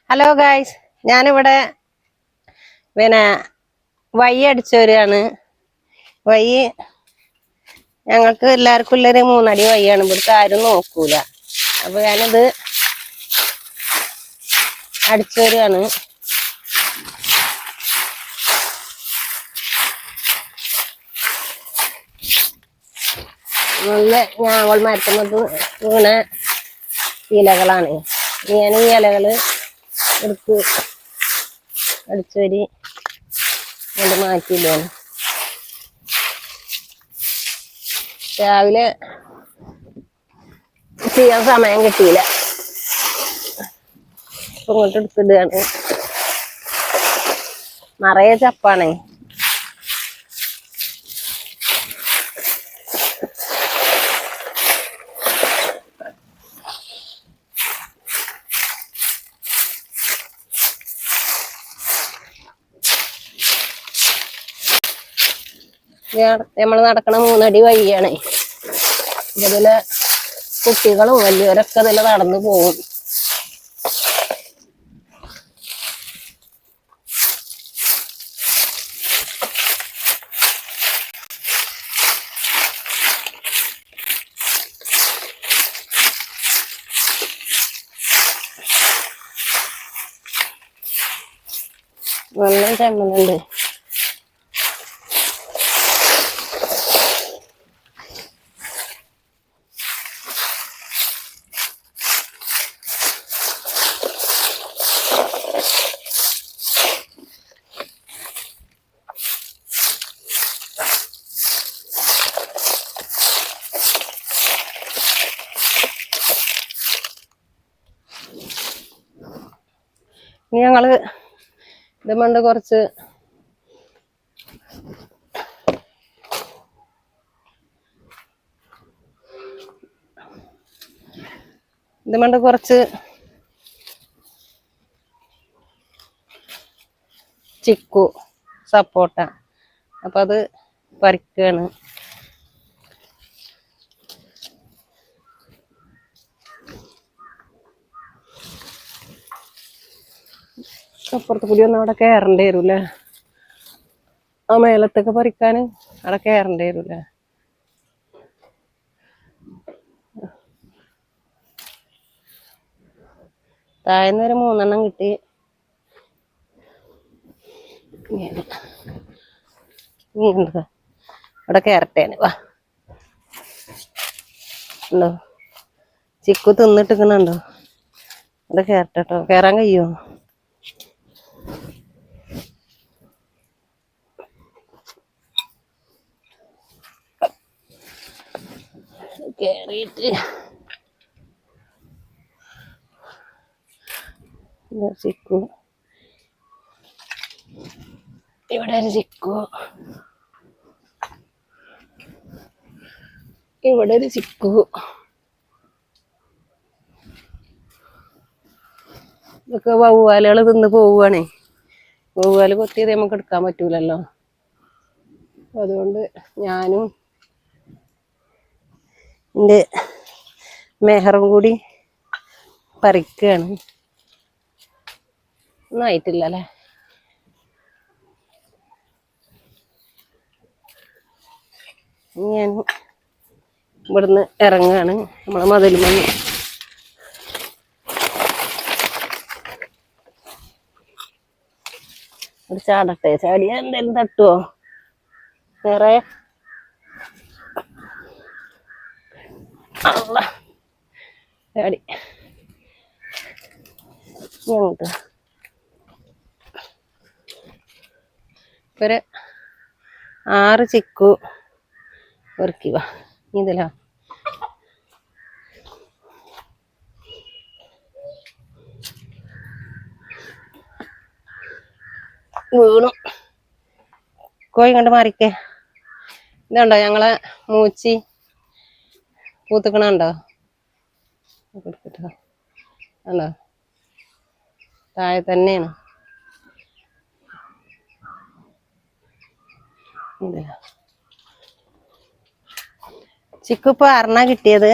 Hello guys, ഞാനിവിടെ പിന്നെ വഴി അടിച്ചു വരികയാണ്. വഴി ഞങ്ങൾക്ക് എല്ലാവർക്കും ഉള്ളൊരു 3 അടി വഴിയാണ്. ഇവിടുത്തെ ആരും നോക്കൂല. അപ്പൊ ഞാനിത് അടിച്ചു വരികയാണ്. നല്ല ഞാവൽ മരത്തുന്നത് വീണ ഇലകളാണ്. ഞാൻ ഈ ഇലകള് എടുത്ത് അടിച്ചു വരി കൊണ്ട് മാറ്റിയില്ലാണ്. രാവിലെ ചെയ്യാൻ സമയം കിട്ടിയില്ല. ഇപ്പൊ ഇങ്ങോട്ട് എടുത്തിടുകയാണ്. നിറയെ ചപ്പാണേ. നമ്മൾ നടക്കണ 3 അടി വഴിയാണ്. ഇതില് കുട്ടികളും വലിയവരൊക്കെ ഇതിൽ നടന്നു പോകും. വെള്ളം ചെമ്മലുണ്ട്. ഇനി ഞങ്ങള് ഇതുകൊണ്ട് കുറച്ച് ചിക്കു സപ്പോട്ട. അപ്പൊ അത് പറിക്കുകയാണ്. അപ്പുറത്ത് കൂടി ഒന്നും അവിടെ കയറേണ്ടി വരൂല്ലേ. ആ മേലത്തൊക്കെ പറിക്കാൻ അവിടെ കയറേണ്ടി വരൂല്ലേ. താഴ്ന്നൊരു 3 എണ്ണം കിട്ടി. അവിടെ കയറട്ടേന് വാ. ഉണ്ടോ ചിക്കു തിന്നിട്ടിക്കണുണ്ടോ? അവിടെ കയറട്ടോ. കയറാൻ കഴിയുമോ? കേറിയിട്ട് ചിക്കു. ഇവിടെ ഒരു ചിക്കു. ഇവിടെ ഒരു ചിക്കു. ഇതൊക്കെ വവ്വാലുകൾ തിന്ന് പോവുകയാണേ. വവ്വാല് കൊത്തിയത് നമുക്ക് എടുക്കാൻ പറ്റൂലല്ലോ. അതുകൊണ്ട് ഞാനും എൻ്റെ മെഹറും കൂടി പറിക്കുകയാണ്. ഒന്നും ആയിട്ടില്ല അല്ലേ. ഞാൻ ഇവിടുന്ന് ഇറങ്ങുകയാണ്. നമ്മളെ മതിലുമണി ഒരു ചാടട്ടെ. ചാടിയാ എന്തായാലും തട്ടുവോ? വേറെ ചാടി അങ്ങോട്ട് ഒരു 6 ചിക്കു പെറുക്കുക. ഇതിലാ വീണു. കോഴി കണ്ട് മാറിക്കേ. ഇതുണ്ടോ ഞങ്ങളെ മൂച്ചി പൂത്തുക്കണുണ്ടോ? ആണോ? താഴെ തന്നെയാണ്. ചിക്കു ഇപ്പൊ 6 കിട്ടിയത്.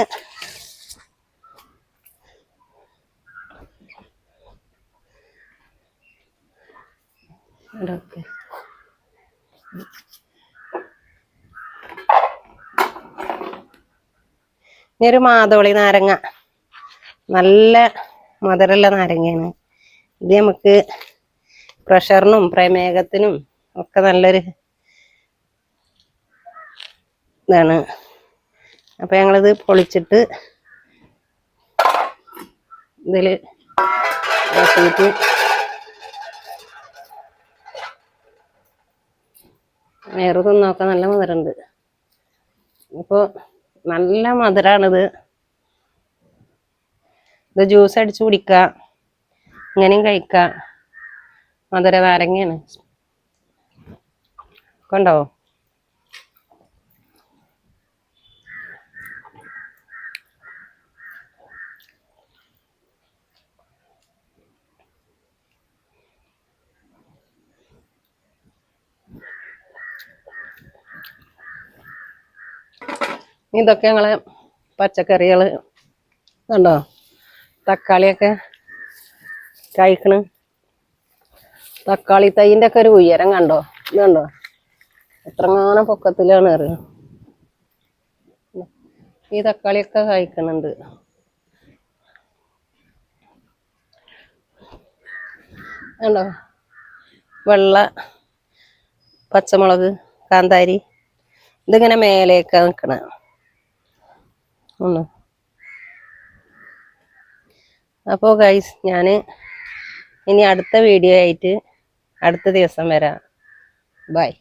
ഇതൊക്കെ ഇനി ഒരു മാതോളി നാരങ്ങ, നല്ല മധുരമുള്ള നാരങ്ങയാണ് ഇത്. നമുക്ക് പ്രഷറിനും പ്രമേഹത്തിനും ഒക്കെ നല്ലൊരു ഇതാണ്. അപ്പൊ ഞങ്ങളിത് പൊളിച്ചിട്ട് ഇതില് ആക്കിയിട്ട് വേറെ തിന്നൊക്കെ നല്ല മധുരമുണ്ട്. ഇപ്പൊ നല്ല മധുരാണിത്. ഇത് ജ്യൂസ് അടിച്ചു കുടിക്ക, ഇങ്ങനെയും കഴിക്ക. മധുര നാരങ്ങയാണ്. കണ്ടോ? ഇതൊക്കെ ഞങ്ങളെ പച്ചക്കറികള് കണ്ടോ? തക്കാളിയൊക്കെ കഴിക്കണ്. തക്കാളി തൈൻ്റെ ഒക്കെ ഒരു ഉയരം കണ്ടോ? ഇത് കണ്ടോ എത്രങ്ങാനും പൊക്കത്തിലാണ് അറിയാം. ഈ തക്കാളിയൊക്കെ കഴിക്കണുണ്ട്. കണ്ടോ? വെള്ള പച്ചമുളക്, കാന്താരി, ഇതിങ്ങനെ മേലേക്ക് നിൽക്കണ ഒന്ന്. അപ്പോൾ ഗൈസ്, ഞാൻ ഇനി അടുത്ത വീഡിയോ ആയിട്ട് അടുത്ത ദിവസം വരാം. ബൈ.